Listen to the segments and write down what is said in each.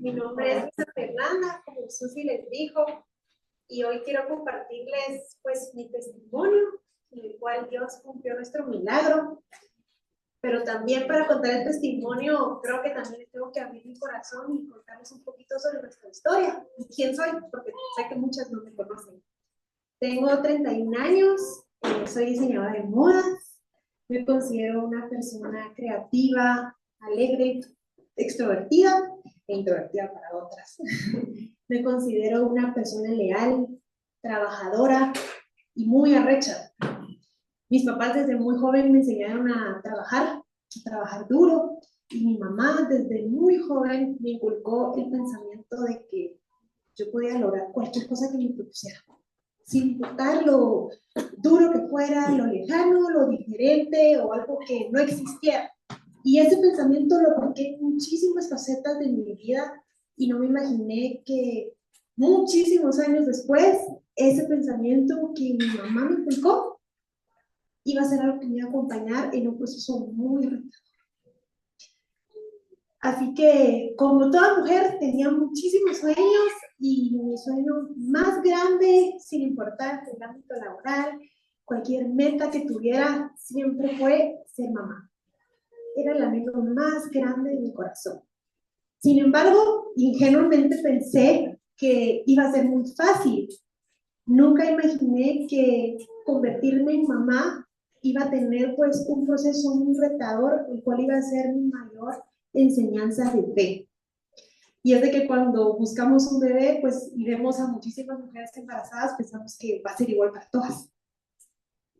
Mi nombre es Lisa Fernanda, como Susi les dijo, y hoy quiero compartirles pues mi testimonio, en el cual Dios cumplió nuestro milagro. Pero también para contar el testimonio, creo que también tengo que abrir mi corazón y contarles un poquito sobre nuestra historia. ¿Quién soy? Porque sé que muchas no me conocen. Tengo 31 años, soy diseñadora de modas, me considero una persona creativa, alegre, extrovertida e introvertida para otras. Me considero una persona leal, trabajadora y muy arrecha. Mis papás desde muy joven me enseñaron a trabajar duro, y mi mamá desde muy joven me inculcó el pensamiento de que yo podía lograr cualquier cosa que me propusiera, sin importar lo duro que fuera, lo lejano, lo diferente o algo que no existiera. Y ese pensamiento lo apliqué en muchísimas facetas de mi vida y no me imaginé que muchísimos años después, ese pensamiento que mi mamá me inculcó iba a ser algo que me iba a acompañar en un proceso muy retador. Así que, como toda mujer, tenía muchísimos sueños y mi sueño más grande, sin importar el ámbito laboral, cualquier meta que tuviera, siempre fue ser mamá. Era el anhelo más grande de mi corazón. Sin embargo, ingenuamente pensé que iba a ser muy fácil. Nunca imaginé que convertirme en mamá iba a tener pues un proceso muy retador, el cual iba a ser mi mayor enseñanza de fe. Y es de que cuando buscamos un bebé, pues y vemos a muchísimas mujeres embarazadas, pensamos que va a ser igual para todas.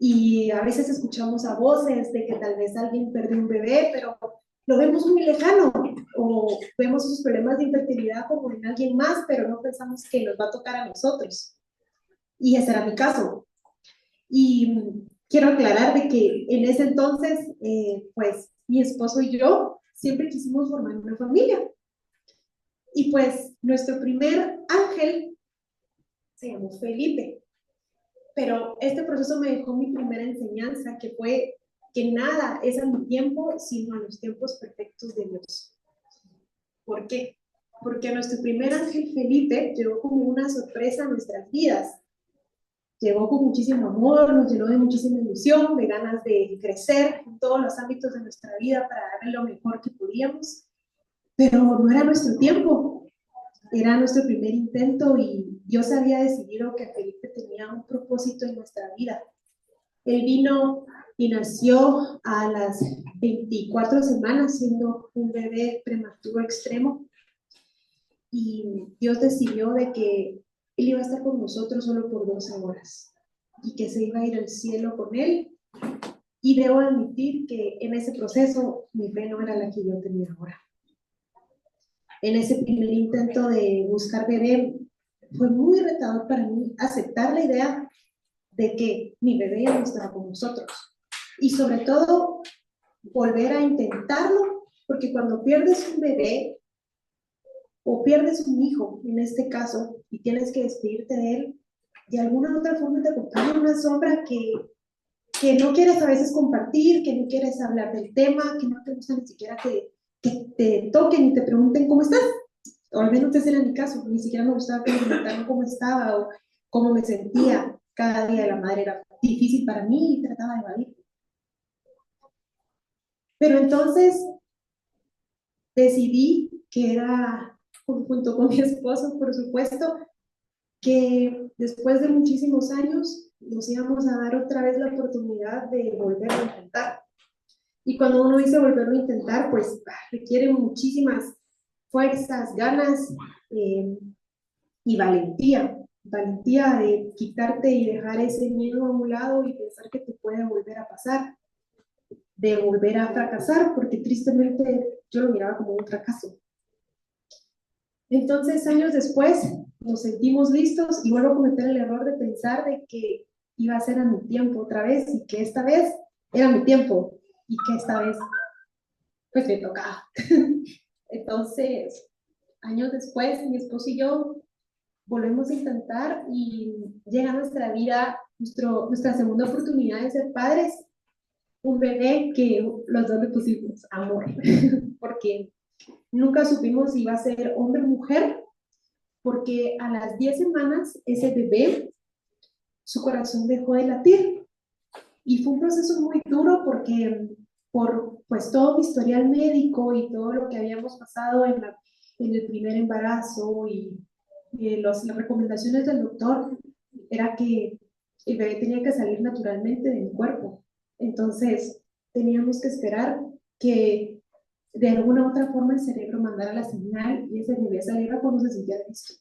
Y a veces escuchamos a voces de que tal vez alguien perdió un bebé, pero lo vemos muy lejano, o vemos sus problemas de infertilidad como en alguien más, pero no pensamos que nos va a tocar a nosotros. Y ese era mi caso. Y quiero aclarar de que en ese entonces, pues mi esposo y yo siempre quisimos formar una familia. Y pues nuestro primer ángel se llamó Felipe. Pero este proceso me dejó mi primera enseñanza, que fue que nada es a mi tiempo, sino a los tiempos perfectos de Dios. ¿Por qué? Porque nuestro primer ángel Felipe llegó como una sorpresa a nuestras vidas. Llegó con muchísimo amor, nos llenó de muchísima ilusión, de ganas de crecer en todos los ámbitos de nuestra vida para darle lo mejor que podíamos. Pero no era nuestro tiempo, era nuestro primer intento y Dios había decidido que Felipe tenía un propósito en nuestra vida. Él vino y nació a las 24 semanas, siendo un bebé prematuro extremo. Y Dios decidió de que Él iba a estar con nosotros solo por 12 horas y que se iba a ir al cielo con Él. Y debo admitir que en ese proceso mi fe no era la que yo tenía ahora. En ese primer intento de buscar bebé, fue muy retador para mí aceptar la idea de que mi bebé ya no estaba con nosotros. Y sobre todo, volver a intentarlo, porque cuando pierdes un bebé o pierdes un hijo, en este caso, y tienes que despedirte de él, de alguna otra forma te acompaña una sombra que no quieres a veces compartir, que no quieres hablar del tema, que no te gusta ni siquiera que te toquen y te pregunten cómo estás. O al menos ese era mi caso, ni siquiera me gustaba que me preguntaran cómo estaba o cómo me sentía. Cada día de la madre era difícil para mí y trataba de evadir. Pero entonces decidí que era, junto con mi esposo, por supuesto, que después de muchísimos años nos íbamos a dar otra vez la oportunidad de volverlo a intentar. Y cuando uno dice volverlo a intentar, pues requiere muchísimas fuerzas, ganas y valentía. Valentía de quitarte y dejar ese miedo a un lado y pensar que te puede volver a pasar, de volver a fracasar, porque tristemente yo lo miraba como un fracaso. Entonces, años después, nos sentimos listos y vuelvo a cometer el error de pensar de que iba a ser a mi tiempo otra vez y que esta vez era mi tiempo y que esta vez pues me tocaba. Entonces, años después, mi esposo y yo volvemos a intentar y llega a nuestra vida nuestra segunda oportunidad de ser padres, un bebé que los dos le pusimos amor, porque Nunca supimos si iba a ser hombre o mujer, porque a las 10 semanas ese bebé, su corazón dejó de latir. Y fue un proceso muy duro porque por pues todo mi historial médico y todo lo que habíamos pasado en el primer embarazo y las recomendaciones del doctor era que el bebé tenía que salir naturalmente de mi cuerpo. Entonces teníamos que esperar que de alguna u otra forma el cerebro mandara la señal y ese bebé saliera cuando se sintiera listo,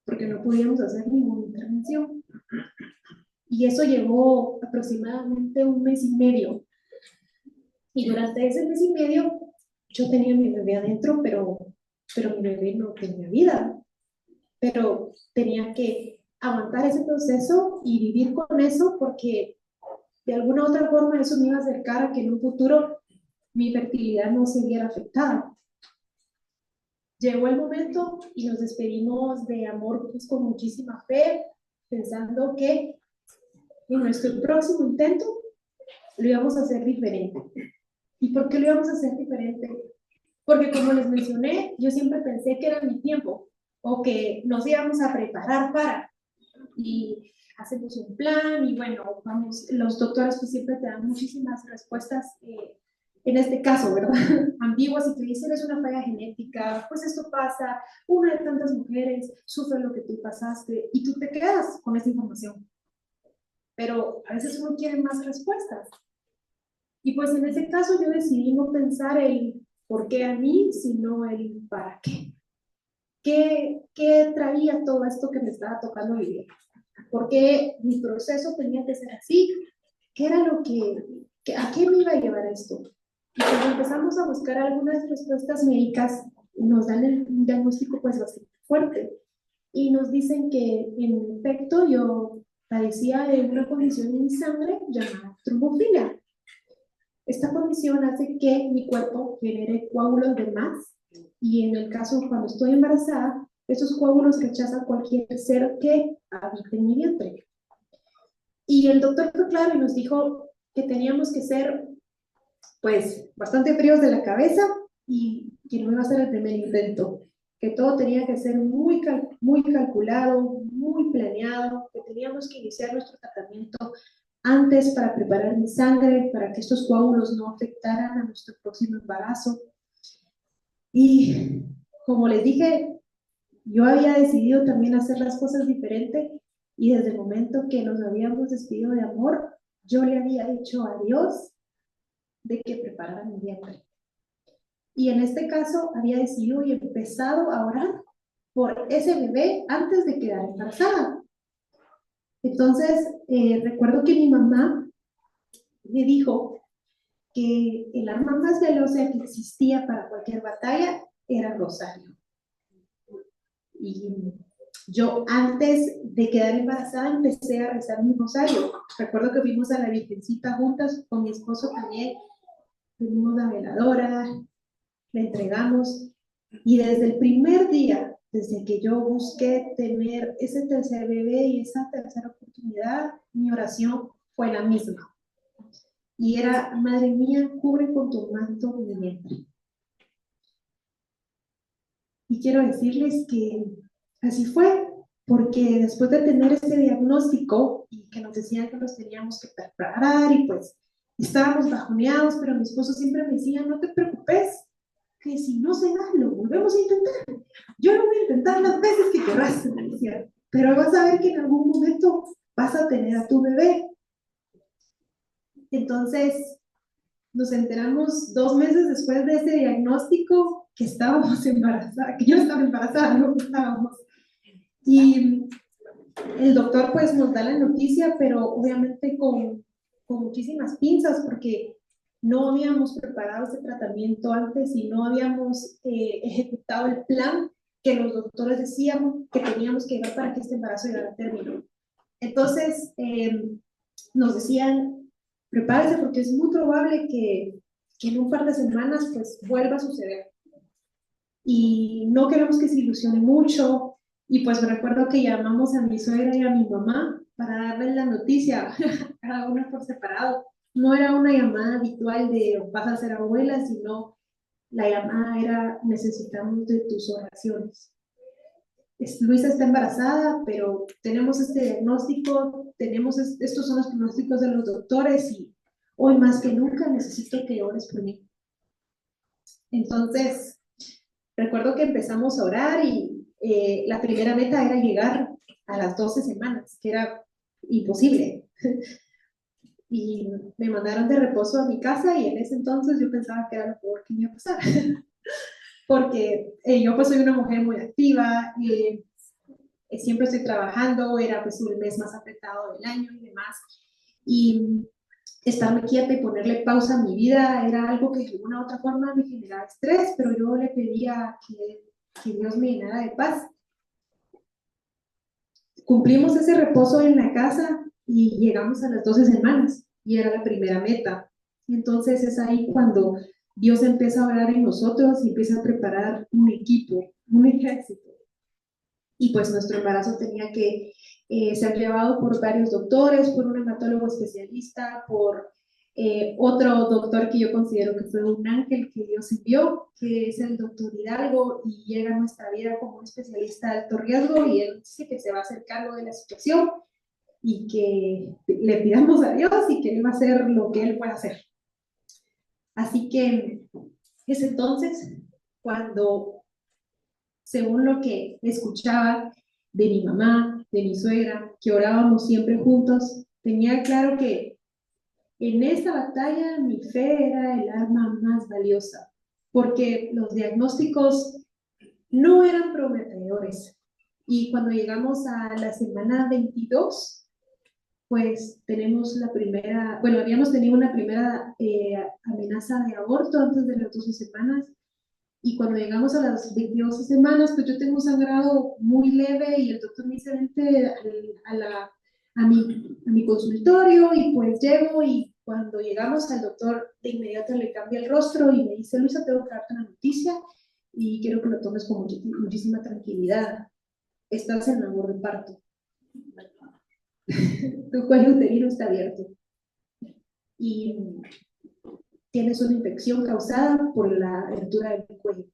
porque no podíamos hacer ninguna intervención. Y eso llevó aproximadamente un mes y medio. Y durante ese mes y medio yo tenía mi bebé adentro, pero mi bebé no tenía vida. Pero tenía que aguantar ese proceso y vivir con eso porque de alguna u otra forma eso me iba a acercar a que en un futuro mi fertilidad no se viera afectada. Llegó el momento y nos despedimos de amor pues, con muchísima fe, pensando que en nuestro próximo intento lo íbamos a hacer diferente. ¿Y por qué lo íbamos a hacer diferente? Porque como les mencioné, yo siempre pensé que era mi tiempo o que nos íbamos a preparar para y hacemos un plan y bueno, vamos, los doctores pues siempre te dan muchísimas respuestas en este caso, ¿verdad? Ambiguas y te dicen es una falla genética, pues esto pasa, una de tantas mujeres sufre lo que tú pasaste y tú te quedas con esa información. Pero a veces uno quiere más respuestas. Y pues en ese caso yo decidí no pensar el por qué a mí, sino el para qué. ¿Qué traía todo esto que me estaba tocando vivir? ¿Por qué mi proceso tenía que ser así? ¿Qué era lo a qué me iba a llevar esto? Y cuando empezamos a buscar algunas respuestas médicas, nos dan un diagnóstico pues bastante fuerte y nos dicen que en efecto yo padecía de una condición en mi sangre llamada trombofilia. Esta condición hace que mi cuerpo genere coágulos de más y en el caso cuando estoy embarazada, esos coágulos rechazan cualquier ser que habite en mi vientre. Y el doctor fue claro y nos dijo que teníamos que ser pues bastante fríos de la cabeza y que no iba a ser el primer intento, que todo tenía que ser muy calculado, muy planeado, que teníamos que iniciar nuestro tratamiento antes para preparar mi sangre, para que estos coágulos no afectaran a nuestro próximo embarazo. Y como les dije, yo había decidido también hacer las cosas diferente y desde el momento que nos habíamos despedido de amor, yo le había dicho a Dios de que preparara mi vientre. Y en este caso había decidido y empezado a orar por ese bebé antes de quedar embarazada. Entonces, recuerdo que mi mamá me dijo que el arma más veloz que existía para cualquier batalla era el rosario. Y yo antes de quedar embarazada empecé a rezar mi rosario. Recuerdo que fuimos a la Virgencita juntas con mi esposo también, fuimos la veladora, le entregamos y desde el primer día, desde que yo busqué tener ese tercer bebé y esa tercera oportunidad, mi oración fue la misma. Y era, Madre mía, cubre con tu manto mi vientre. Y quiero decirles que así fue, porque después de tener este diagnóstico y que nos decían que nos teníamos que preparar y pues estábamos bajoneados, pero mi esposo siempre me decía, no te preocupes, que si no se da, lo volvemos a intentar. Yo lo voy a intentar las veces que querrás, me decía, pero vas a ver que en algún momento vas a tener a tu bebé. Entonces, nos enteramos 2 meses después de ese diagnóstico que estábamos embarazadas, que yo estaba embarazada, no estábamos. Y el doctor pues nos da la noticia, pero obviamente con muchísimas pinzas porque no habíamos preparado ese tratamiento antes y no habíamos ejecutado el plan que los doctores decían que teníamos que llevar para que este embarazo llegara a término. Entonces, nos decían, prepárese porque es muy probable que en un par de semanas pues vuelva a suceder. Y no queremos que se ilusione mucho. Y pues me recuerdo que llamamos a mi suegra y a mi mamá para darles la noticia, cada una por separado. No era una llamada habitual de vas a ser abuela, sino La llamada era: necesitamos de tus oraciones. Luisa está embarazada, pero tenemos este diagnóstico, estos son los pronósticos de los doctores y hoy más que nunca necesito que ores por mí. Entonces, recuerdo que empezamos a orar y la primera meta era llegar a las 12 semanas, que era imposible. Y me mandaron de reposo a mi casa y en ese entonces yo pensaba que era lo peor que me iba a pasar. Porque yo pues soy una mujer muy activa, siempre estoy trabajando, era pues el mes más apretado del año y demás. Y estarme quieta y ponerle pausa a mi vida era algo que de alguna u otra forma me generaba estrés, pero yo le pedía que Dios me llenara de paz. Cumplimos ese reposo en la casa y llegamos a las 12 semanas y era la primera meta. Entonces es ahí cuando Dios empieza a orar en nosotros y empieza a preparar un equipo, un ejército. Y pues nuestro embarazo tenía que ser llevado por varios doctores, por un hematólogo especialista, por otro doctor que yo considero que fue un ángel que Dios envió, que es el doctor Hidalgo, y llega a nuestra vida como un especialista de alto riesgo, y él dice que se va a hacer cargo de la situación y que le pidamos a Dios y que él va a hacer lo que él pueda hacer. Así que es entonces cuando, según lo que escuchaba de mi mamá, de mi suegra, que orábamos siempre juntos, tenía claro que en esta batalla mi fe era el arma más valiosa, porque los diagnósticos no eran prometedores. Y cuando llegamos a la semana 22, pues tenemos la primera, bueno, habíamos tenido una primera amenaza de aborto antes de las 12 semanas, y cuando llegamos a las 22 semanas, pues yo tengo un sangrado muy leve y el doctor me dice: vente a mi consultorio, y pues llego, y cuando llegamos al doctor de inmediato le cambia el rostro y me dice: Luisa, tengo que darte una noticia y quiero que lo tomes con muchísima tranquilidad. Estás en labor de parto. Tu cuello uterino está abierto y tienes una infección causada por la abertura del cuello.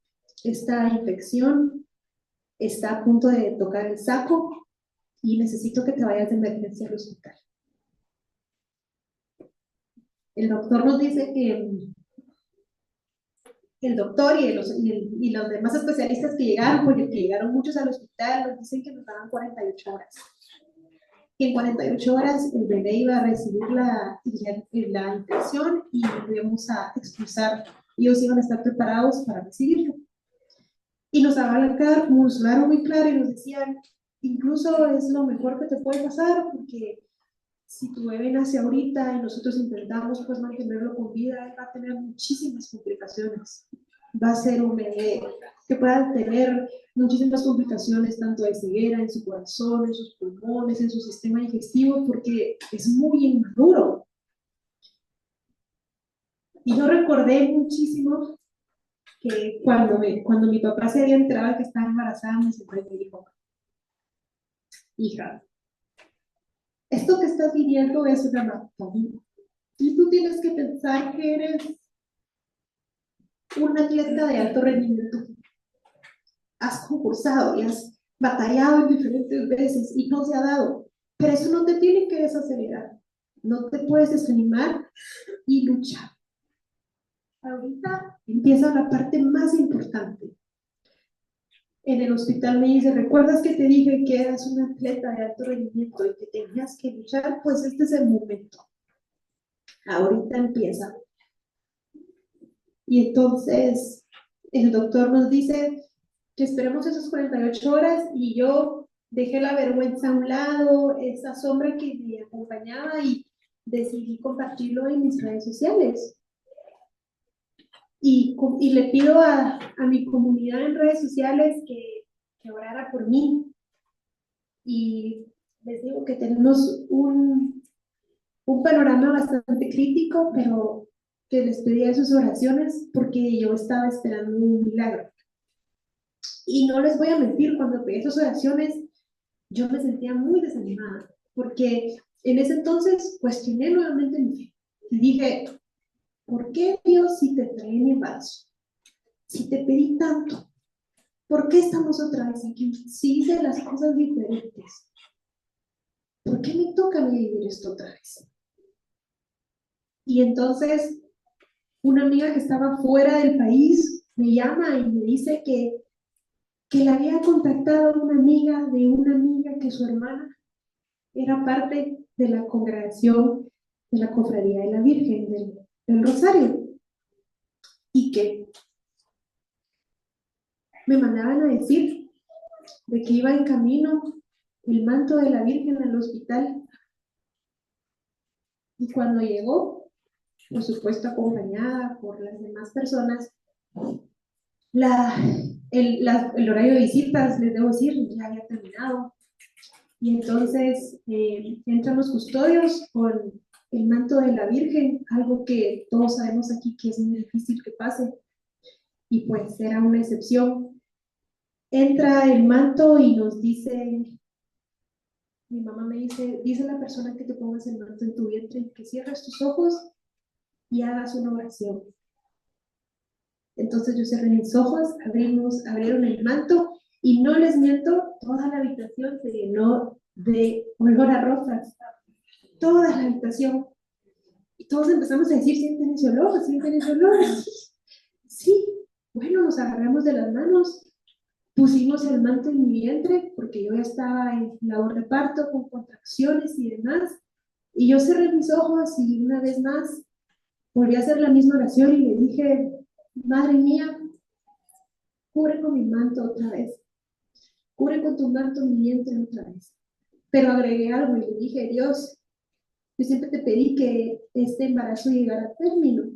Esta infección está a punto de tocar el saco y necesito que te vayas de emergencia al hospital. El doctor nos dice que el doctor y los demás especialistas que llegaron, porque llegaron muchos al hospital, nos dicen que nos daban 48 horas. Que en 48 horas el bebé iba a recibir la infección y íbamos a expulsar. Ellos iban a estar preparados para recibirlo. Y nos hablaron muy claro y nos decían: incluso es lo mejor que te puede pasar, porque si tu bebé nace ahorita y nosotros intentamos pues mantenerlo con vida, él va a tener muchísimas complicaciones. Va a ser un bebé que pueda tener muchísimas complicaciones, tanto de ceguera en su corazón, en sus pulmones, en su sistema digestivo, porque es muy inmaduro. Y yo recordé muchísimo que cuando mi papá se había enterado que estaba embarazada, me dijo: hija, esto que estás viviendo es una maratón. Y tú tienes que pensar que eres un atleta de alto rendimiento. Has concursado y has batallado en diferentes veces y no se ha dado. Pero eso no te tiene que desacelerar. No te puedes desanimar y luchar. Ahorita empieza la parte más importante. En el hospital me dice: ¿recuerdas que te dije que eras un atleta de alto rendimiento y que tenías que luchar? Pues este es el momento. Ahorita empieza. Y entonces el doctor nos dice que esperemos esas 48 horas, y yo dejé la vergüenza a un lado, esa sombra que me acompañaba, y decidí compartirlo en mis redes sociales. Y le pido a mi comunidad en redes sociales que orara por mí. Y les digo que tenemos un panorama bastante crítico, pero que les pedía sus oraciones porque yo estaba esperando un milagro. Y no les voy a mentir, cuando pedí esas oraciones, yo me sentía muy desanimada, porque en ese entonces cuestioné nuevamente mi fe. Y dije: ¿por qué Dios si te trae mi embarazo? si te pedí tanto, ¿por qué estamos otra vez aquí? Si hice las cosas diferentes, ¿por qué me toca a mí vivir esto otra vez? Y entonces una amiga que estaba fuera del país me llama y me dice que la había contactado una amiga que su hermana era parte de la congregación de la Cofradía de la Virgen del Rosario y que me mandaban a decir de que iba en camino el manto de la Virgen al hospital y cuando llegó, por supuesto acompañada por las demás personas, la, el horario de visitas, les debo decir, ya había terminado. Y entonces entran los custodios con el manto de la Virgen, algo que todos sabemos aquí que es muy difícil que pase, y pues era una excepción. Entra el manto y nos dice, mi mamá me dice la persona que te pongas el manto en tu vientre, que cierres tus ojos y hagas una oración. Entonces yo cerré mis ojos, abrieron el manto y no les miento, toda la habitación se llenó de olor a rosas, toda la habitación. Y todos empezamos a decir, sienten ese olor, sienten ese olor. Sí, bueno, nos agarramos de las manos, pusimos el manto en mi vientre, porque yo ya estaba en labor de parto, con contracciones y demás. Y yo cerré mis ojos y una vez más volví a hacer la misma oración y le dije, Madre mía, cubre con mi manto otra vez, cubre con tu manto mi vientre otra vez. Pero agregué algo y le dije, Dios, yo siempre te pedí que este embarazo llegara a término.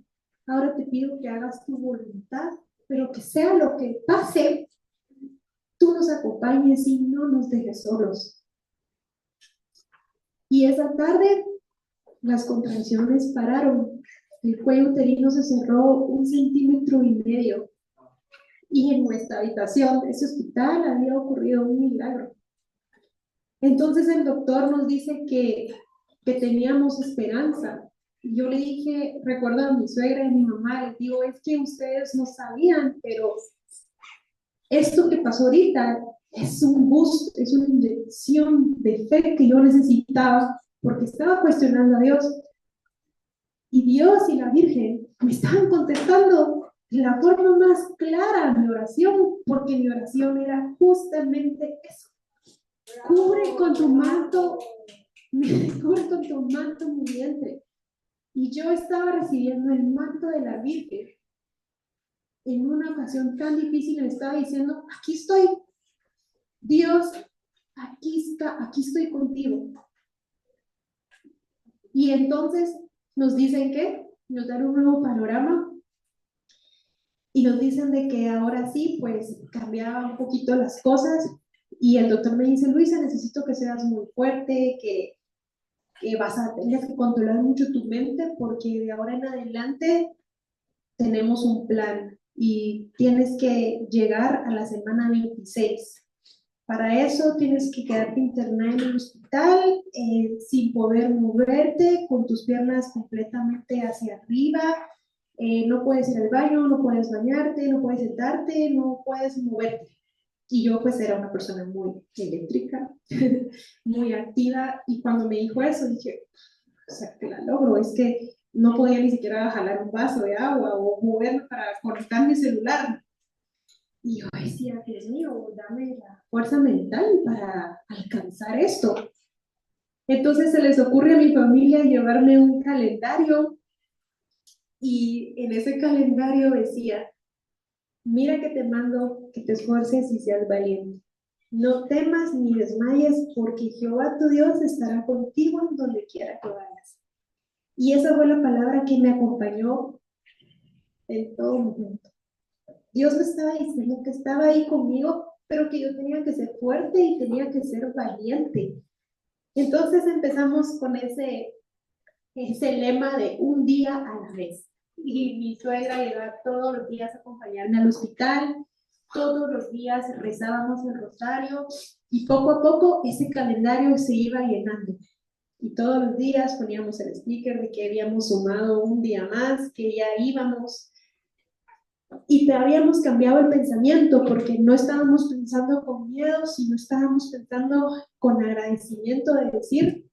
Ahora te pido que hagas tu voluntad, pero que sea lo que pase, tú nos acompañes y no nos dejes solos. Y esa tarde las contracciones pararon, el cuello uterino se cerró 1,5 centímetros. Y en nuestra habitación de ese hospital había ocurrido un milagro. Entonces el doctor nos dice que teníamos esperanza. Y yo le dije, recuerdo a mi suegra y a mi mamá, les digo, es que ustedes no sabían, pero esto que pasó ahorita es un boost, es una inyección de fe que yo necesitaba, porque estaba cuestionando a Dios. Y Dios y la Virgen me estaban contestando de la forma más clara mi oración, porque mi oración era justamente eso. Cubre con tu manto, cubre con tu manto mi vientre. Y yo estaba recibiendo el manto de la Virgen. En una ocasión tan difícil me estaba diciendo, aquí estoy, Dios, aquí estoy contigo. Y entonces nos dicen que nos dan un nuevo panorama y nos dicen de que ahora sí, pues cambiaba un poquito las cosas. Y el doctor me dice, Luisa, necesito que seas muy fuerte, que vas a tener que controlar mucho tu mente porque de ahora en adelante tenemos un plan y tienes que llegar a la semana 26. Para eso tienes que quedarte internada en el hospital sin poder moverte, con tus piernas completamente hacia arriba. No puedes ir al baño, no puedes bañarte, no puedes sentarte, no puedes moverte. Y yo pues era una persona muy eléctrica, muy activa, y cuando me dijo eso dije, o sea, que la logro, es que no podía ni siquiera jalar un vaso de agua o moverme para conectar mi celular. Y yo decía, Dios mío, dame la fuerza mental para alcanzar esto. Entonces se les ocurre a mi familia llevarme un calendario y en ese calendario decía, mira que te mando que te esfuerces y seas valiente. No temas ni desmayes, porque Jehová tu Dios estará contigo en donde quiera que vayas. Y esa fue la palabra que me acompañó en todo momento. Dios me estaba diciendo que estaba ahí conmigo, pero que yo tenía que ser fuerte y tenía que ser valiente. Entonces empezamos con ese lema de un día a la vez. Y mi suegra llegaba todos los días a acompañarme al hospital, todos los días rezábamos el rosario y poco a poco ese calendario se iba llenando. Y todos los días poníamos el sticker de que habíamos sumado un día más, que ya íbamos Y habíamos cambiado el pensamiento porque no estábamos pensando con miedo, sino estábamos pensando con agradecimiento de decir,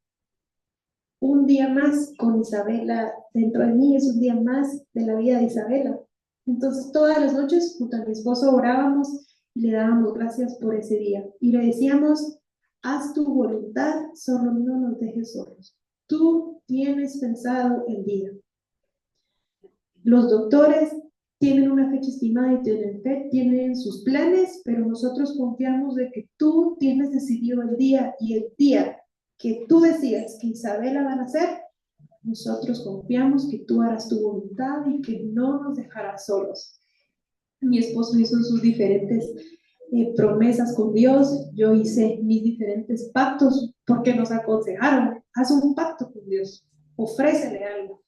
un día más con Isabela dentro de mí es un día más de la vida de Isabela. Entonces todas las noches junto a mi esposo orábamos y le dábamos gracias por ese día. Y le decíamos, haz tu voluntad, solo no nos dejes solos. Tú tienes pensado el día. Los doctores tienen una fecha estimada y tienen sus planes, pero nosotros confiamos de que tú tienes decidido el día y el día que tú decías que Isabela va a nacer, nosotros confiamos que tú harás tu voluntad y que no nos dejarás solos. Mi esposo hizo sus diferentes promesas con Dios, yo hice mis diferentes pactos porque nos aconsejaron, haz un pacto con Dios, ofrécele algo.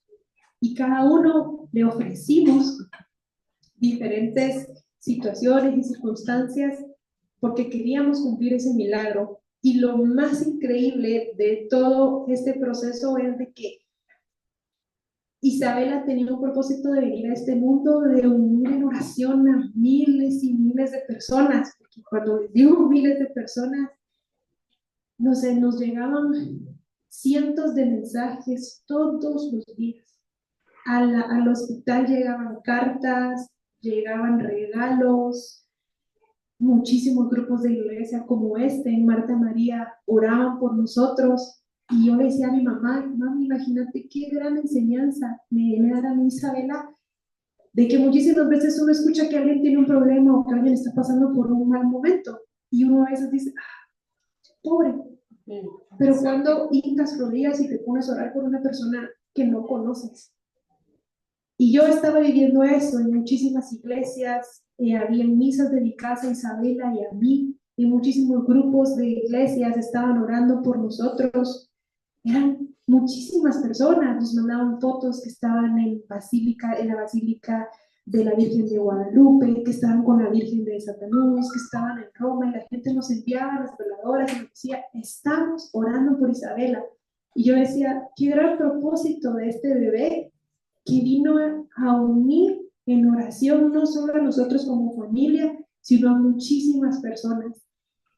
Y cada uno le ofrecimos diferentes situaciones y circunstancias porque queríamos cumplir ese milagro. Y lo más increíble de todo este proceso es de que Isabela tenía un propósito de venir a este mundo, de unir en oración a miles y miles de personas, porque cuando les digo miles de personas, no sé, nos llegaban cientos de mensajes todos los días. Al hospital llegaban cartas, llegaban regalos, muchísimos grupos de iglesia como este, en Marta María, oraban por nosotros. Y yo le decía a mi mamá, mami, imagínate qué gran enseñanza me viene a dar a mi Isabela, de que muchísimas veces uno escucha que alguien tiene un problema o que alguien está pasando por un mal momento. Y uno a veces dice, ah, pobre. Pero cuando hincas rodillas y te pones a orar por una persona que no conoces, y yo estaba viviendo eso en muchísimas iglesias, había misas dedicadas a Isabela y a mí, y muchísimos grupos de iglesias estaban orando por nosotros. Eran muchísimas personas, nos mandaban fotos que estaban en la Basílica de la Virgen de Guadalupe, que estaban con la Virgen de Satanás, que estaban en Roma, y la gente nos enviaba las veladoras y nos decía, estamos orando por Isabela. Y yo decía, qué gran propósito de este bebé que vino a unir en oración no solo a nosotros como familia, sino a muchísimas personas.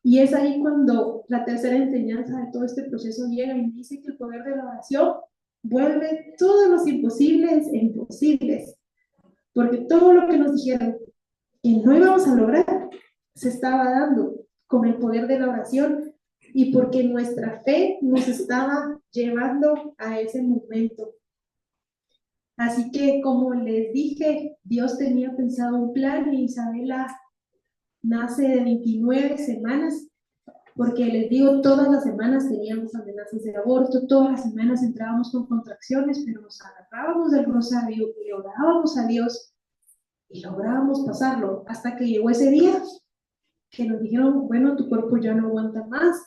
Y es ahí cuando la tercera enseñanza de todo este proceso llega y dice que el poder de la oración vuelve todos los imposibles en posibles, porque todo lo que nos dijeron que no íbamos a lograr se estaba dando con el poder de la oración y porque nuestra fe nos estaba llevando a ese momento. Así que, como les dije, Dios tenía pensado un plan y Isabela nace de 29 semanas, porque les digo, todas las semanas teníamos amenazas de aborto, todas las semanas entrábamos con contracciones, pero nos agarrábamos del rosario y orábamos a Dios y lográbamos pasarlo, hasta que llegó ese día que nos dijeron, bueno, tu cuerpo ya no aguanta más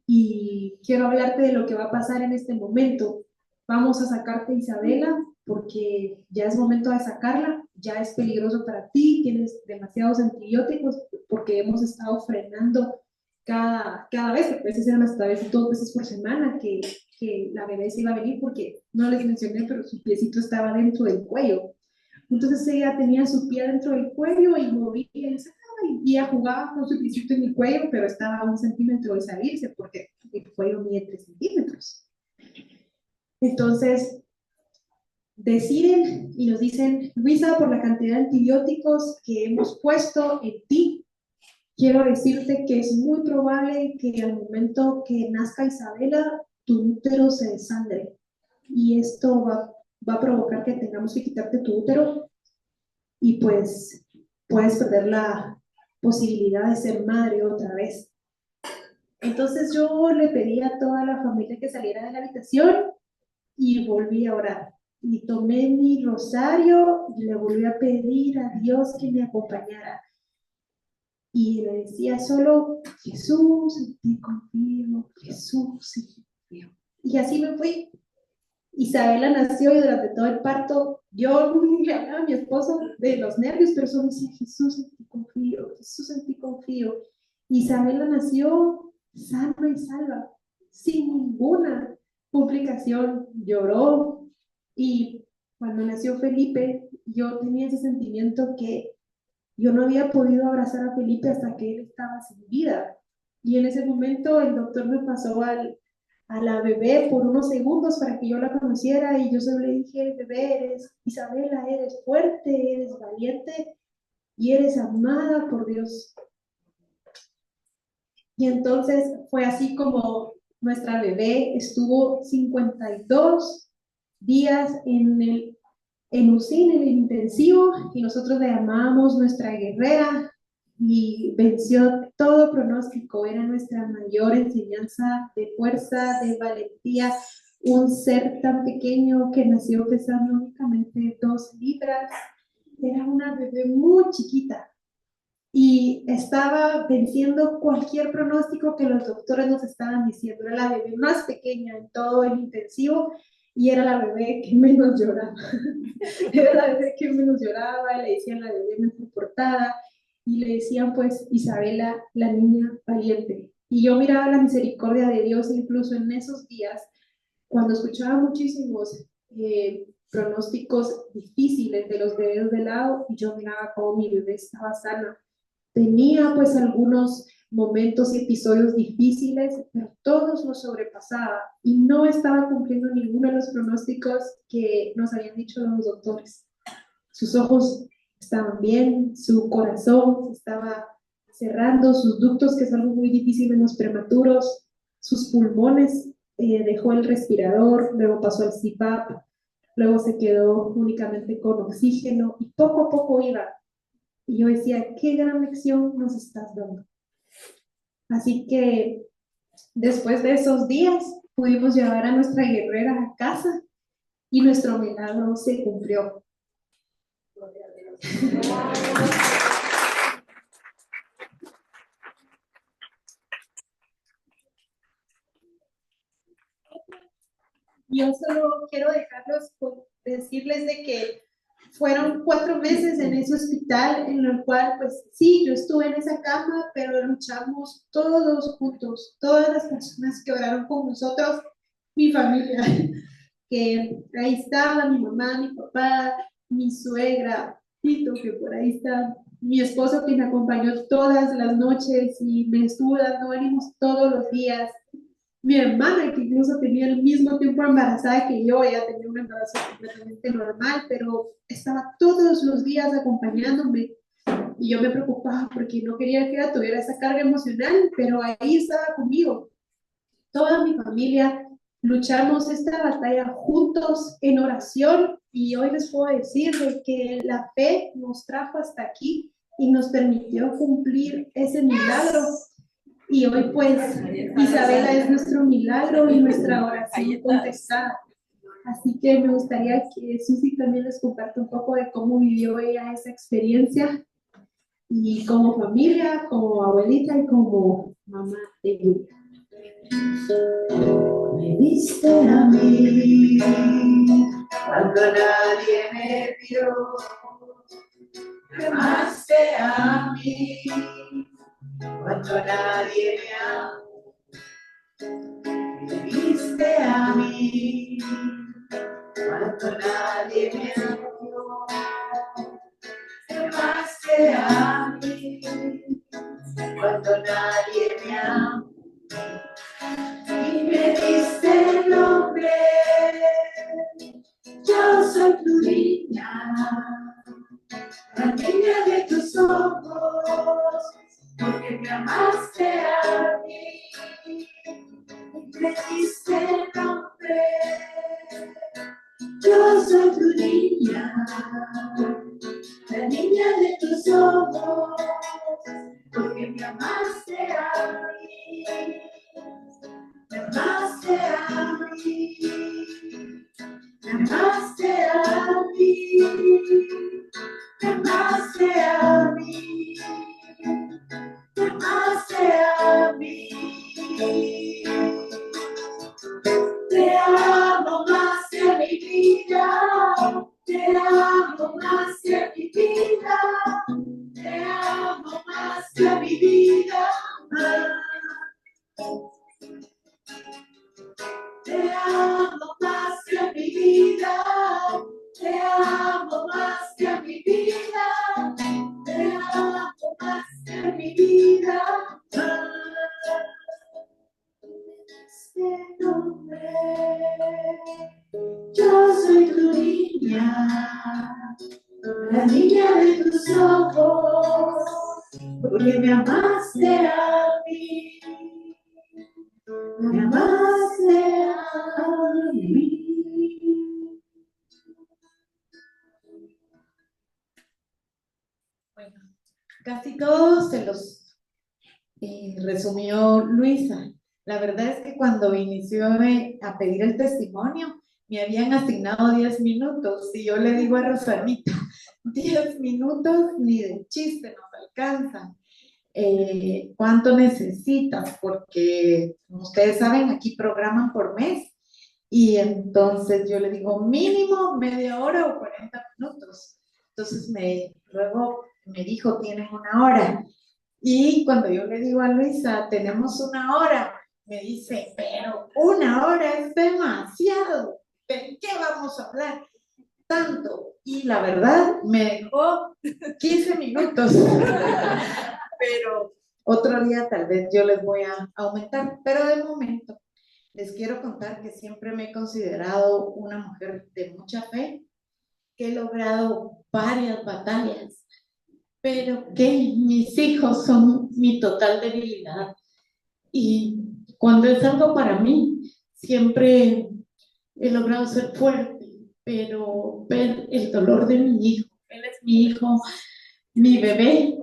y quiero hablarte de lo que va a pasar en este momento. Vamos a sacarte Isabela porque ya es momento de sacarla, ya es peligroso para ti, tienes demasiados antibióticos porque hemos estado frenando cada vez, porque a veces eran hasta veces 2 veces por semana que la bebé se iba a venir porque no les mencioné, pero su piecito estaba dentro del cuello. Entonces ella tenía su pie dentro del cuello y movía y sacaba y ella jugaba con su piecito en mi cuello, pero estaba a 1 centímetro de salirse porque el cuello mide 3 centímetros. Entonces deciden y nos dicen, Luisa, por la cantidad de antibióticos que hemos puesto en ti, quiero decirte que es muy probable que al momento que nazca Isabela, tu útero se desangre y esto va a provocar que tengamos que quitarte tu útero y pues puedes perder la posibilidad de ser madre otra vez. Entonces yo le pedí a toda la familia que saliera de la habitación y volví a orar. Y tomé mi rosario y le volví a pedir a Dios que me acompañara. Y le decía solo, Jesús, en ti confío, Jesús, en ti confío. Y así me fui. Isabela nació y durante todo el parto yo le hablaba a mi esposo de los nervios, pero solo decía, Jesús, en ti confío, Jesús, en ti confío. Isabela nació sana y salva, sin ninguna complicación. Lloró y cuando nació Felipe, yo tenía ese sentimiento que Yo no había podido abrazar a Felipe hasta que él estaba sin vida. Y en ese momento el doctor me pasó a la bebé por unos segundos para que yo la conociera y yo solo le dije, bebé, eres Isabela, eres fuerte, eres valiente y eres amada por Dios. Y entonces fue así como nuestra bebé estuvo 52 días en UCIN, en el intensivo, y nosotros la llamábamos nuestra guerrera, y venció todo pronóstico. Era nuestra mayor enseñanza de fuerza, de valentía, un ser tan pequeño que nació pesando únicamente 2 libras. Era una bebé muy chiquita y estaba venciendo cualquier pronóstico que los doctores nos estaban diciendo. Era la bebé más pequeña en todo el intensivo y era la bebé que menos lloraba. Era la bebé que menos lloraba, le decían la bebé mejor portada y le decían pues Isabela, la niña valiente. Y yo miraba la misericordia de Dios incluso en esos días, cuando escuchaba muchísimos pronósticos difíciles de los bebés de lado, y yo miraba cómo mi bebé estaba sana. Tenía pues algunos momentos y episodios difíciles, pero todos los sobrepasaba y no estaba cumpliendo ninguno de los pronósticos que nos habían dicho los doctores. Sus ojos estaban bien, su corazón se estaba cerrando, sus ductos, que es algo muy difícil en los prematuros, sus pulmones, dejó el respirador, luego pasó al CPAP, luego se quedó únicamente con oxígeno y poco a poco iba. Y yo decía, qué gran lección nos estás dando. Así que después de esos días pudimos llevar a nuestra guerrera a casa y nuestro milagro se cumplió. Gloria a Dios. Yo solo quiero dejarlos decirles de que fueron 4 meses en ese hospital en el cual, pues sí, yo estuve en esa cama, pero luchamos todos juntos, todas las personas que oraron con nosotros, mi familia, que ahí estaba mi mamá, mi papá, mi suegra, Tito, que por ahí está, mi esposo que me acompañó todas las noches y me estuvo dando ánimos todos los días, mi hermana, que incluso tenía el mismo tiempo embarazada que yo, ella tenía un embarazo completamente normal, pero estaba todos los días acompañándome y yo me preocupaba porque no quería que ella tuviera esa carga emocional, pero ahí estaba conmigo. Toda mi familia luchamos esta batalla juntos en oración y hoy les puedo decir de que la fe nos trajo hasta aquí y nos permitió cumplir ese milagro. Y hoy pues Isabela es nuestro milagro y nuestra oración contestada. Así que me gustaría que Susi también les comparta un poco de cómo vivió ella esa experiencia y como familia, como abuelita y como mamá de Julia. Me diste a mí cuando nadie me vio, me amaste a mí cuando nadie me amó, me diste a mí cuando nadie me amó, me amaste a mí cuando nadie me amó. Y me diste el nombre, yo soy tu niña, la niña de tus ojos, porque me amaste a mí. Y me diste el nombre, yo soy tu niña, la niña de tus ojos, porque me amaste a mí. Me amaste a mí, me amaste a mí, me amaste a mí, me amaste a mí. Yo soy tu niña, la niña de tus ojos, porque me amaste a mí, me amaste a mí. Bueno, casi todos se los resumió Luisa. La verdad es que cuando inició a pedir el testimonio, me habían asignado 10 minutos y yo le digo a Rosanita, 10 minutos ni de chiste nos alcanzan. ¿Cuánto necesitas? Porque, como ustedes saben, aquí programan por mes y entonces yo le digo mínimo media hora o 40 minutos. Entonces luego me dijo, tienen una hora. Y cuando yo le digo a Luisa, tenemos una hora, me dice, pero una hora es demasiado. ¿De qué vamos a hablar tanto? Y la verdad, me dejó 15 minutos. Pero otro día tal vez yo les voy a aumentar. Pero de momento, les quiero contar que siempre me he considerado una mujer de mucha fe, que he logrado varias batallas, pero que mis hijos son mi total debilidad. Y cuando es algo para mí, siempre he logrado ser fuerte, pero ver el dolor de mi hijo, él es mi hijo, mi bebé,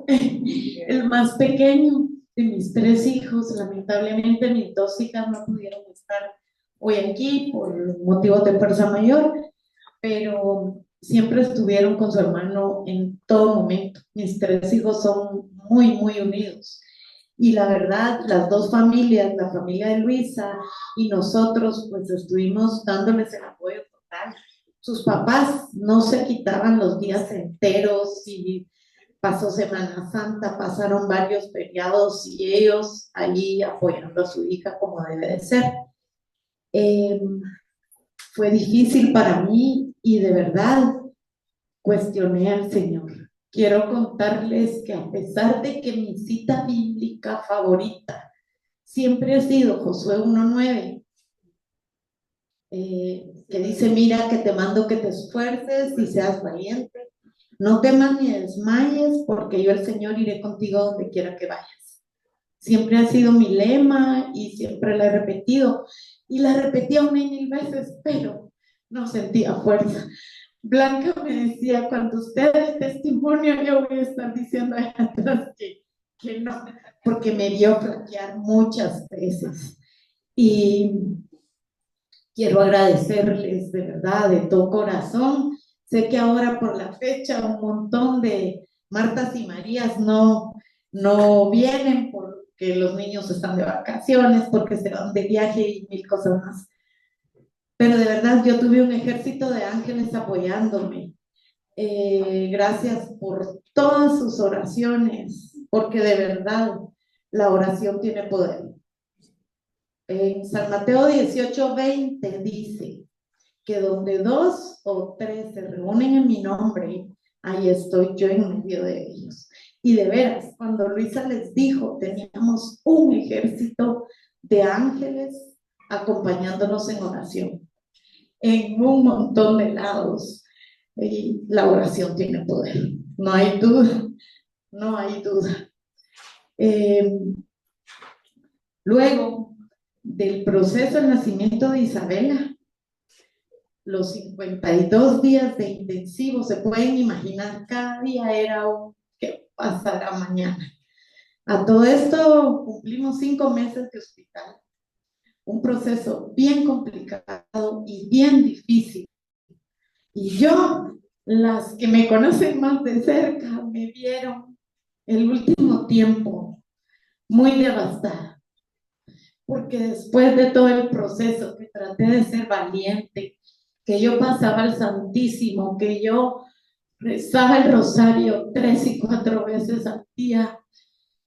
el más pequeño de mis 3 hijos. Lamentablemente mis 2 hijas no pudieron estar hoy aquí por motivos de fuerza mayor, pero siempre estuvieron con su hermano en todo momento. Mis 3 hijos son muy, muy unidos. Y la verdad, las dos familias, la familia de Luisa y nosotros, pues estuvimos dándoles el apoyo total. Sus papás no se quitaban los días enteros y pasó Semana Santa, pasaron varios feriados y ellos allí apoyando a su hija como debe de ser. Eh, Fue difícil para mí y de verdad cuestioné al Señor. Quiero contarles que a pesar de que mi cita bíblica favorita siempre ha sido Josué 1:9, que dice, mira que te mando que te esfuerces y seas valiente, no temas ni desmayes, porque yo el Señor iré contigo donde quiera que vayas. Siempre ha sido mi lema y siempre la he repetido, y la repetía una y mil veces, pero no sentía fuerza. Blanca me decía, cuando usted dé testimonio, yo voy a estar diciendo ahí atrás que no, porque me vio flaquear muchas veces. Y quiero agradecerles de verdad, de todo corazón. Sé que ahora por la fecha un montón de Martas y Marías no vienen porque los niños están de vacaciones, porque se van de viaje y mil cosas más. Pero de verdad yo tuve un ejército de ángeles apoyándome. Gracias por todas sus oraciones, porque de verdad la oración tiene poder. En San Mateo 18:20 dice que donde 2 o 3 se reúnen en mi nombre, ahí estoy yo en medio de ellos. Y de veras, cuando Luisa les dijo, teníamos un ejército de ángeles acompañándonos en oración, en un montón de lados. Y la oración tiene poder, no hay duda, no hay duda. Luego del proceso del nacimiento de Isabela, los 52 días de intensivo, se pueden imaginar, cada día era un que pasará mañana. A todo esto cumplimos 5 meses de hospital, un proceso bien complicado y bien difícil. Y yo, las que me conocen más de cerca, me vieron el último tiempo muy devastada, porque después de todo el proceso que traté de ser valiente, que yo pasaba al Santísimo, que yo rezaba el rosario 3 y 4 veces al día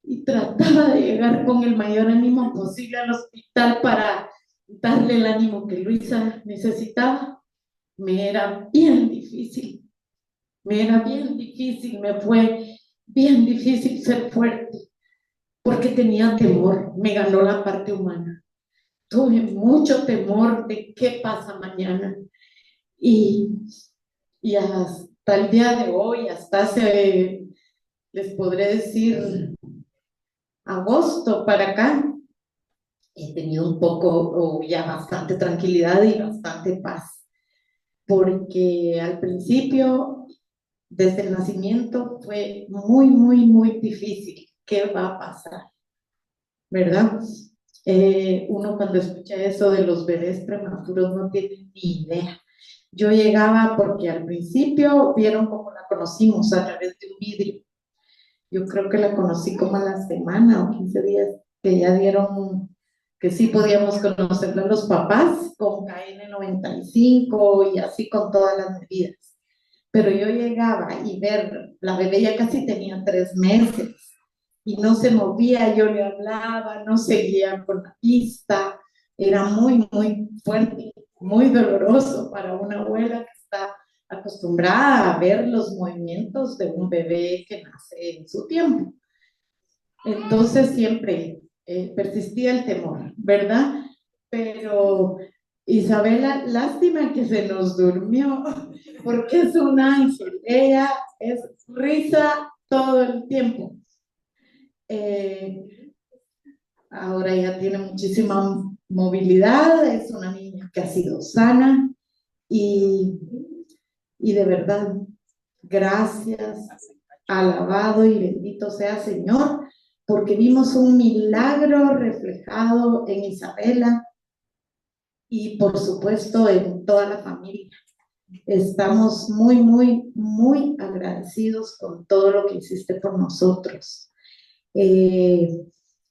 y trataba de llegar con el mayor ánimo posible al hospital para darle el ánimo que Luisa necesitaba, me era bien difícil, me fue bien difícil ser fuerte, porque tenía temor, me ganó la parte humana. tuve mucho temor de qué pasa mañana. Y, y hasta el día de hoy, hasta hace, les podré decir, agosto para acá, he tenido un poco o ya bastante tranquilidad y bastante paz, porque al principio, desde el nacimiento, fue muy, muy, muy difícil. ¿Qué va a pasar? ¿Verdad? Uno cuando escucha eso de los bebés prematuros no tiene ni idea. Yo llegaba porque al principio vieron cómo la conocimos a través de un vidrio. Yo creo que la conocí como a la semana o 15 días que ya dieron que sí podíamos conocerla los papás con KN95 y así con todas las medidas. Pero yo llegaba y ver, la bebé ya casi tenía 3 meses y no se movía, yo le hablaba, no seguía con la pista, era muy, muy fuerte, muy doloroso para una abuela que está acostumbrada a ver los movimientos de un bebé que nace en su tiempo. Entonces siempre persistía el temor, ¿verdad? Pero Isabela, lástima que se nos durmió, porque es un ángel, ella es risa todo el tiempo. Ahora ya tiene muchísima movilidad, es una niña que ha sido sana y, y de verdad, gracias, alabado y bendito sea Señor, porque vimos un milagro reflejado en Isabela y por supuesto en toda la familia. Estamos muy, muy, muy agradecidos con todo lo que hiciste por nosotros.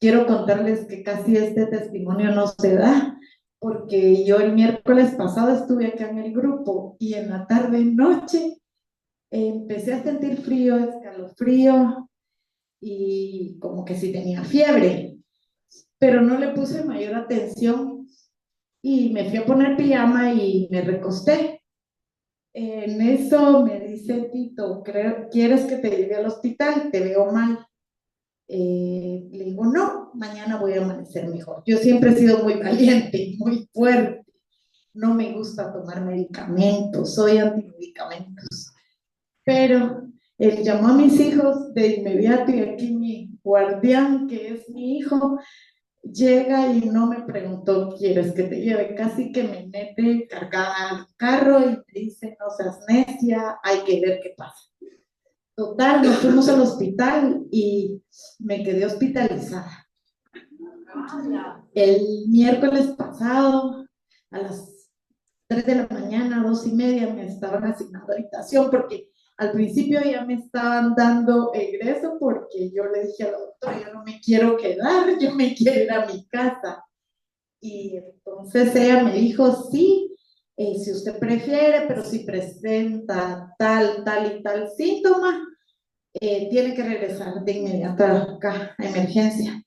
Quiero contarles que casi este testimonio no se da, porque yo el miércoles pasado estuve acá en el grupo y en la tarde noche empecé a sentir frío, escalofrío y como que sí tenía fiebre, pero no le puse mayor atención y me fui a poner pijama y me recosté. En eso me dice Tito, ¿quieres que te lleve al hospital? Te veo mal. Le digo, no, mañana voy a amanecer mejor. Yo siempre he sido muy valiente, muy fuerte. No me gusta tomar medicamentos, soy antimedicamentos. Pero él llamó a mis hijos de inmediato y aquí mi guardián, que es mi hijo, llega y no me preguntó, ¿quieres que te lleve? Casi que me mete cargada al carro y me dice, no seas necia, hay que ver qué pasa. Total, nos fuimos al hospital y me quedé hospitalizada. El miércoles pasado, a las 3 de la mañana, 2:30, me estaban asignando habitación porque al principio ya me estaban dando egreso porque yo le dije a la doctora, yo no me quiero quedar, yo me quiero ir a mi casa. Y entonces ella me dijo, sí, si usted prefiere, pero si presenta tal, tal y tal síntoma, tiene que regresar de inmediato acá a emergencia.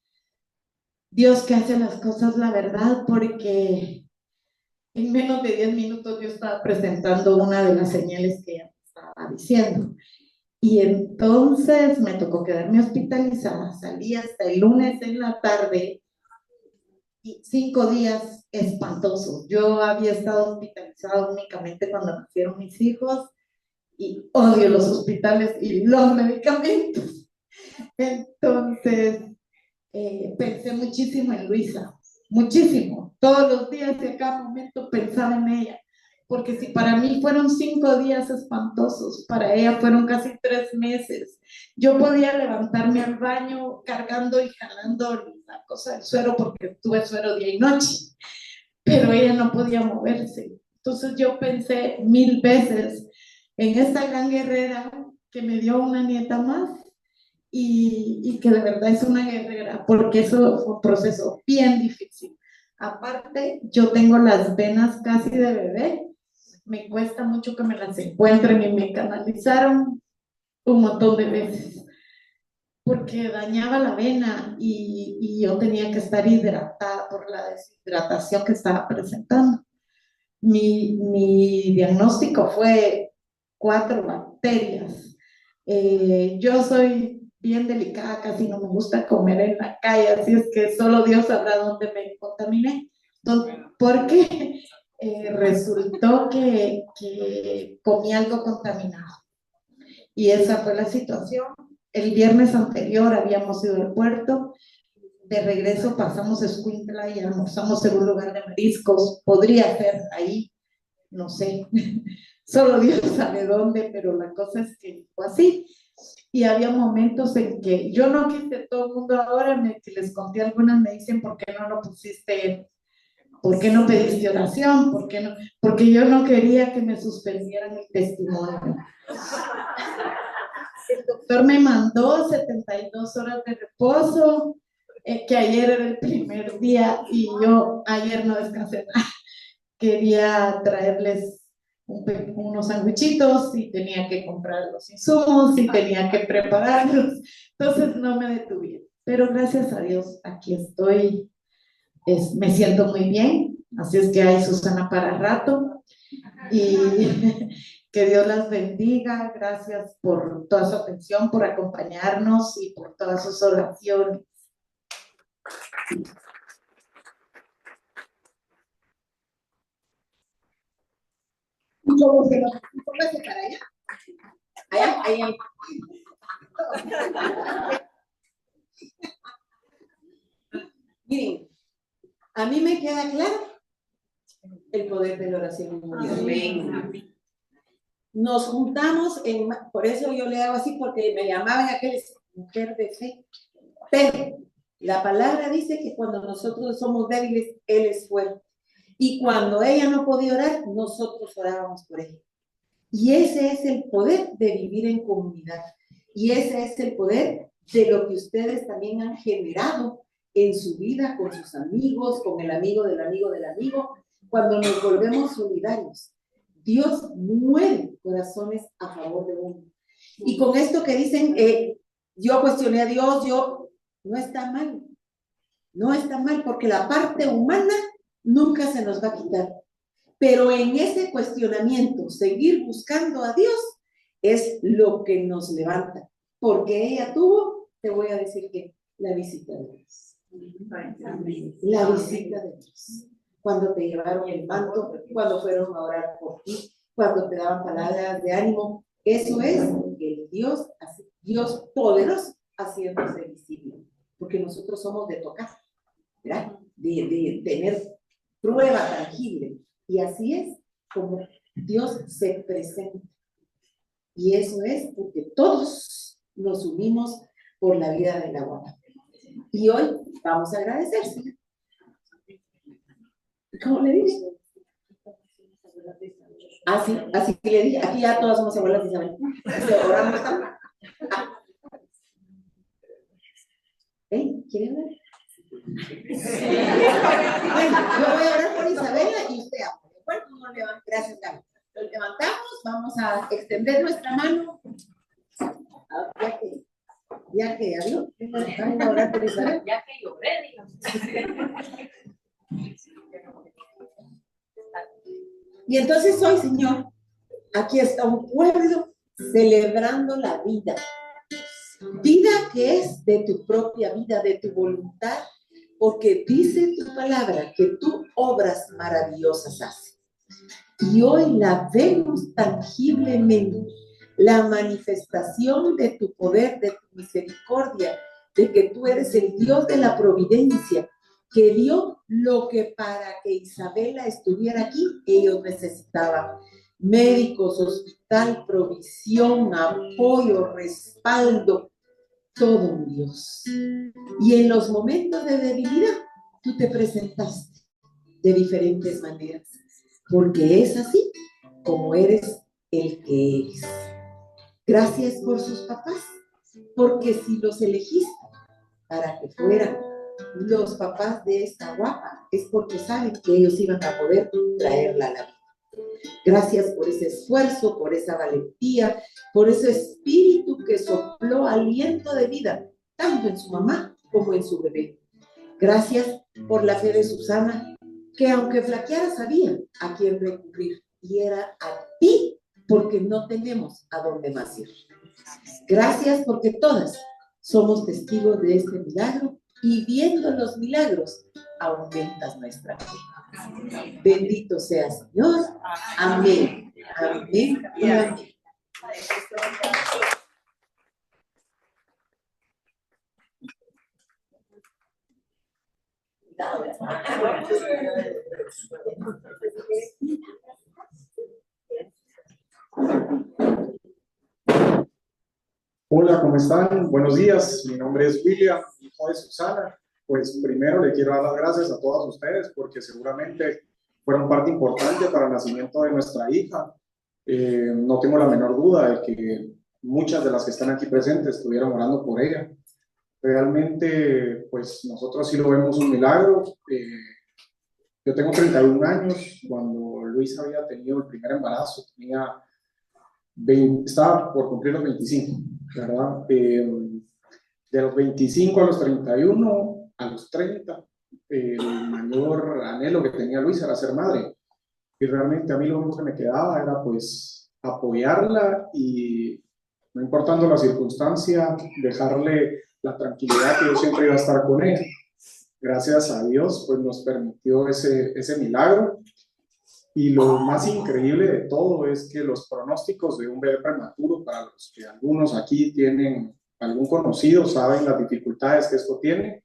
Dios que hace las cosas, la verdad, porque en menos de 10 minutos yo estaba presentando una de las señales que ella me estaba diciendo. Y entonces me tocó quedarme hospitalizada. Salí hasta el lunes en la tarde y 5 días espantosos. Yo había estado hospitalizada únicamente cuando nacieron mis hijos y odio los hospitales y los medicamentos. Entonces, pensé muchísimo en Luisa, muchísimo. Todos los días y a cada momento pensaba en ella. Porque si para mí fueron 5 días espantosos, para ella fueron casi 3 meses. Yo podía levantarme al baño cargando y jalando la cosa del suero porque tuve suero día y noche, pero ella no podía moverse. Entonces yo pensé 1000 veces en esta gran guerrera que me dio una nieta más y que de verdad es una guerrera, porque eso fue un proceso bien difícil. Aparte, yo tengo las venas casi de bebé, me cuesta mucho que me las encuentren y me canalizaron un montón de veces, porque dañaba la vena y yo tenía que estar hidratada por la deshidratación que estaba presentando. Mi diagnóstico fue 4 bacterias. Yo soy bien delicada, casi no me gusta comer en la calle, así es que solo Dios sabrá dónde me contaminé. Entonces, porque resultó que comí algo contaminado. Y esa fue la situación. El viernes anterior habíamos ido al puerto, de regreso pasamos a Escuintla y almorzamos en un lugar de mariscos. Podría ser ahí, no sé, solo Dios sabe dónde, pero la cosa es que fue así. Y había momentos en que yo no quise, todo el mundo ahora, que les conté algunas, me dicen, ¿por qué no lo pusiste? ¿Por qué no pediste oración? ¿Por qué no? Porque yo no quería que me suspendieran el testimonio. El doctor me mandó 72 horas de reposo, que ayer era el primer día y yo ayer no descansé nada. Quería traerles unos sandwichitos y tenía que comprar los insumos y tenía que prepararlos. Entonces no me detuvieron. Pero gracias a Dios aquí estoy. Me siento muy bien. Así es que hay Susana para rato. Y que Dios las bendiga. Gracias por toda su atención, por acompañarnos y por todas sus oraciones. ¿Cómo se nos póngase para allá? Allá. Miren, a mí me queda claro el poder de la oración mundial. Amén. Nos juntamos, por eso yo le hago así, porque me llamaban aquellas mujer de fe. Pero la palabra dice que cuando nosotros somos débiles, Él es fuerte. Y cuando ella no podía orar, nosotros orábamos por ella. Y ese es el poder de vivir en comunidad. Y ese es el poder de lo que ustedes también han generado en su vida con sus amigos, con el amigo del amigo del amigo, cuando nos volvemos solidarios. Dios mueve corazones a favor de uno. Y con esto que dicen, yo cuestioné a Dios, no está mal. No está mal, porque la parte humana nunca se nos va a quitar. Pero en ese cuestionamiento, seguir buscando a Dios es lo que nos levanta. Porque ella tuvo, te voy a decir que, la visita de Dios. La visita de Dios. Cuando te llevaron el manto, cuando fueron a orar por ti, cuando te daban palabras de ánimo. Eso es el Dios poderoso haciéndose visible. Porque nosotros somos de tocar, ¿verdad? De tener prueba tangible. Y así es como Dios se presenta. Y eso es porque todos nos unimos por la vida de la Guapa. Y hoy vamos a agradecerse. ¿Cómo le dije? Así que le dije, aquí ya todas somos abuelas de Isabel. ¿Quieren ver? Bueno, yo voy a orar por Isabela y usted habla. Bueno, gracias, Gaby. Lo levantamos, vamos a extender nuestra mano. Ya que habló, vamos a orar por Isabel. Ya que lloré, digamos. Y entonces hoy, Señor, aquí está un pueblo celebrando la vida. Vida que es de tu propia vida, de tu voluntad, porque dice tu palabra que tú obras maravillosas haces. Y hoy la vemos tangiblemente, la manifestación de tu poder, de tu misericordia, de que tú eres el Dios de la providencia, que dio lo que para que Isabela estuviera aquí, ellos necesitaban. Médicos, hospital, provisión, apoyo, respaldo, todo un Dios. Y en los momentos de debilidad, tú te presentaste de diferentes maneras, porque es así como eres el que eres. Gracias por sus papás, porque si los elegiste para que fueran los papás de esta Guapa, es porque saben que ellos iban a poder traerla a la vida. Gracias por ese esfuerzo, por esa valentía, por ese espíritu que sopló aliento de vida, tanto en su mamá como en su bebé. Gracias por la fe de Susana, que aunque flaqueara sabía a quién recurrir, y era a ti, porque no tenemos a dónde más ir. Gracias porque todas somos testigos de este milagro, y viendo los milagros, aumentas nuestra fe. Bendito seas Dios. Amén. Amén y amén. Hola, ¿cómo están? Buenos días, mi nombre es William, hijo de Susana. Pues primero le quiero dar las gracias a todas ustedes porque seguramente fueron parte importante para el nacimiento de nuestra hija. No tengo la menor duda de que muchas de las que están aquí presentes estuvieron orando por ella. Realmente, pues nosotros sí lo vemos un milagro. Yo tengo 31 años, cuando Luisa había tenido el primer embarazo, estaba por cumplir los 25, ¿verdad? De los 25 a los 31, a los 30, el mayor anhelo que tenía Luisa era ser madre. Y realmente a mí lo único que me quedaba era pues apoyarla y, no importando la circunstancia, dejarle la tranquilidad que yo siempre iba a estar con ella. Gracias a Dios, pues nos permitió ese milagro. Y lo más increíble de todo es que los pronósticos de un bebé prematuro, para los que algunos aquí tienen algún conocido, saben las dificultades que esto tiene,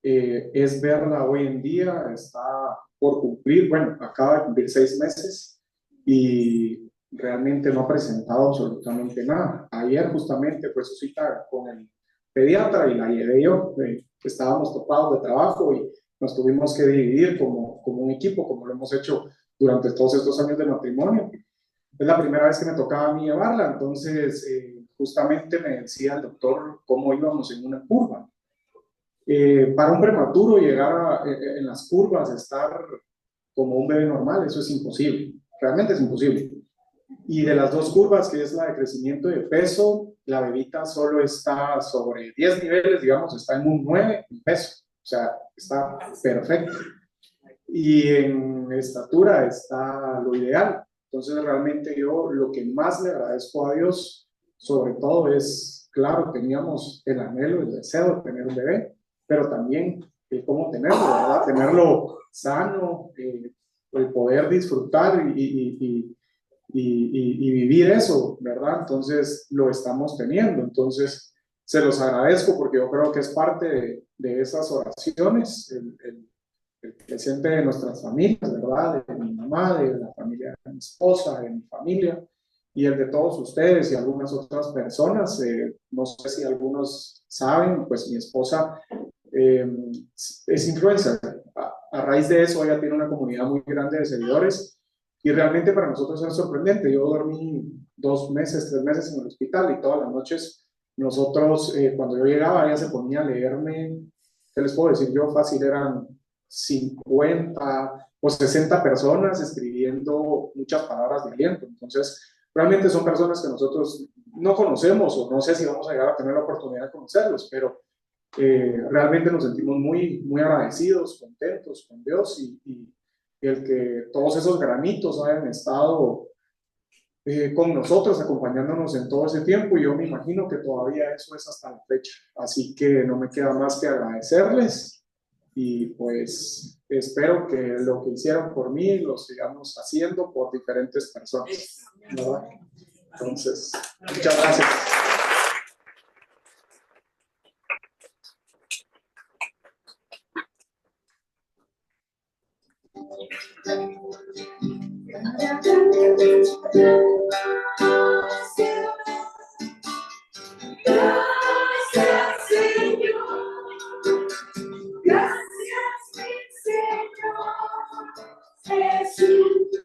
es verla hoy en día, está por cumplir, bueno, acaba de cumplir 6 meses y realmente no ha presentado absolutamente nada. Ayer justamente fue su cita con el pediatra y la llevé yo, estábamos topados de trabajo y nos tuvimos que dividir como un equipo, como lo hemos hecho durante todos estos años de matrimonio. Es la primera vez que me tocaba a mí llevarla, entonces justamente me decía el doctor cómo íbamos en una curva. Para un prematuro llegar en las curvas, estar como un bebé normal, eso es imposible, realmente es imposible. Y de las dos curvas, que es la de crecimiento de peso, la bebita solo está sobre 10 niveles, digamos, está en un 9 en peso, o sea, está perfecto. Y en estatura está lo ideal. Entonces realmente yo lo que más le agradezco a Dios, sobre todo es, claro, teníamos el anhelo, el deseo de tener un bebé, pero también cómo tenerlo, ¿verdad? Tenerlo sano, el poder disfrutar y vivir eso, ¿verdad? Entonces lo estamos teniendo. Entonces se los agradezco porque yo creo que es parte de esas oraciones, el presente de nuestras familias, ¿verdad? De mi mamá, de la familia de mi esposa, de mi familia, y el de todos ustedes y algunas otras personas. No sé si algunos saben, pues mi esposa es influencer. A raíz de eso ella tiene una comunidad muy grande de seguidores y realmente para nosotros es sorprendente. Yo dormí 2 meses, 3 meses en el hospital y todas las noches nosotros, cuando yo llegaba, ella se ponía a leerme. ¿Qué les puedo decir? Yo fácil eran 50 o 60 personas escribiendo muchas palabras de aliento. Entonces, realmente son personas que nosotros no conocemos o no sé si vamos a llegar a tener la oportunidad de conocerlos, pero realmente nos sentimos muy, muy agradecidos, contentos con Dios y el que todos esos granitos hayan estado con nosotros, acompañándonos en todo ese tiempo, y yo me imagino que todavía eso es hasta la fecha. Así que no me queda más que agradecerles y pues espero que lo que hicieron por mí lo sigamos haciendo por diferentes personas, ¿verdad? Entonces, muchas gracias. Gracias, Señor. Gracias, mi Señor Jesús.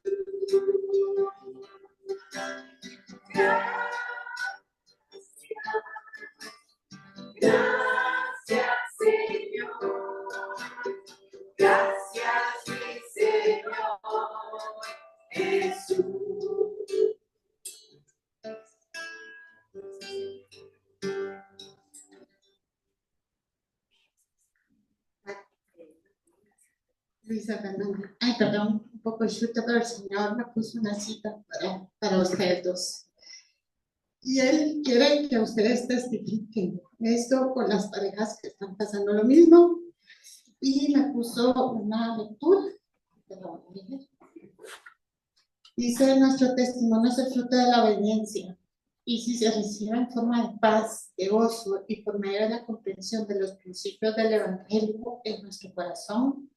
Gracias, Señor. Gracias, mi Señor Jesús. Luisa Fernanda. Ay, perdón, un poco chuta, pero el Señor me puso una cita para ustedes dos. Y Él quiere que ustedes testifiquen esto con las parejas que están pasando lo mismo. y me puso una lectura. Te la voy a leer. Dice: nuestro testimonio es el fruto de la obediencia, y si se recibe en forma de paz, de gozo y por medio de la comprensión de los principios del Evangelio en nuestro corazón,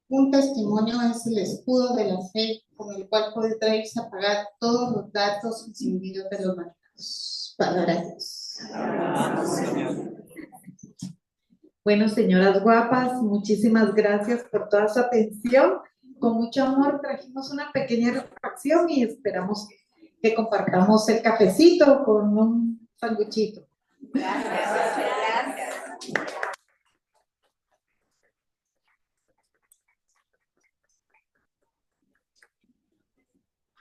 un testimonio es el escudo de la fe con el cual podréis apagar todos los datos encendidos de los malvados. Palabra de Dios. Bueno, señoras guapas, muchísimas gracias por toda su atención. Con mucho amor trajimos una pequeña reflexión y esperamos que compartamos el cafecito con un sanguchito. Gracias.